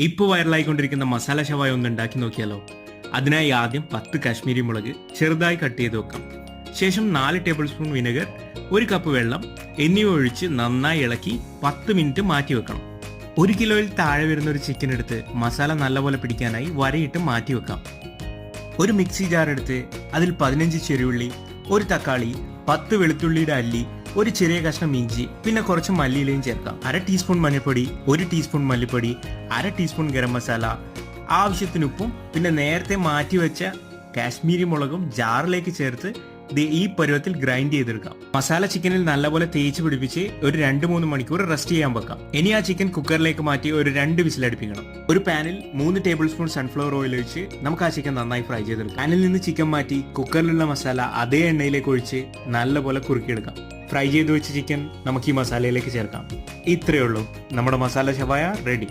ഇപ്പോൾ വൈറലായിക്കൊണ്ടിരിക്കുന്ന മസാല ഷവായ ഒന്ന് ഉണ്ടാക്കി നോക്കിയാലോ? അതിനായി ആദ്യം 10 കാശ്മീരി മുളക് ചെറുതായി കട്ട് ചെയ്ത് വെക്കാം. ശേഷം 4 ടേബിൾ സ്പൂൺ വിനെഗർ, 1 കപ്പ് വെള്ളം എന്നിവ ഒഴിച്ച് നന്നായി ഇളക്കി 10 മിനിറ്റ് മാറ്റി വെക്കണം. 1 കിലോയിൽ താഴെ വരുന്ന ഒരു ചിക്കൻ എടുത്ത് മസാല നല്ലപോലെ പിടിക്കാനായി വരയിട്ട് മാറ്റി വെക്കാം. ഒരു മിക്സി ജാർ എടുത്ത് അതിൽ 15 ചെറിയുള്ളി, 1 തക്കാളി, 10 വെളുത്തുള്ളിയുടെ അല്ലി, ഒരു ചെറിയ കഷ്ണം ഇഞ്ചി, പിന്നെ കുറച്ച് മല്ലിയിലയും ചേർക്കാം. 1/2 ടീസ്പൂൺ മഞ്ഞൾപ്പൊടി, 1 ടീസ്പൂൺ മല്ലിപ്പൊടി, 1/2 ടീസ്പൂൺ ഗരം മസാല, ആവശ്യത്തിന് ഉപ്പും, പിന്നെ നേരത്തെ മാറ്റി വെച്ച കാശ്മീരി മുളകും ജാറിലേക്ക് ചേർത്ത് ഈ പരുവത്തിൽ ഗ്രൈൻഡ് ചെയ്തെടുക്കാം. മസാല ചിക്കനിൽ നല്ലപോലെ തേച്ച് പിടിപ്പിച്ച് ഒരു 2-3 മണിക്കൂർ റെസ്റ്റ് ചെയ്യാൻ വെക്കാം. ഇനി ആ ചിക്കൻ കുക്കറിലേക്ക് മാറ്റി ഒരു 2 വിസിലടുപ്പിക്കണം. ഒരു പാനിൽ 3 ടേബിൾ സ്പൂൺ സൺഫ്ലവർ ഓയിൽ ഒഴിച്ച് നമുക്ക് ആ ചിക്കൻ നന്നായി ഫ്രൈ ചെയ്തെടുക്കാം. പാനിൽ നിന്ന് ചിക്കൻ മാറ്റി കുക്കറിലുള്ള മസാല അതേ എണ്ണയിലേക്ക് ഒഴിച്ച് നല്ലപോലെ കുറുക്കിയെടുക്കാം. ഫ്രൈ ചെയ്ത് വെച്ച ചിക്കൻ നമുക്ക് ഈ മസാലയിലേക്ക് ചേർക്കാം. ഇത്രയേ ഉള്ളൂ, നമ്മുടെ മസാല ഷവായ റെഡി.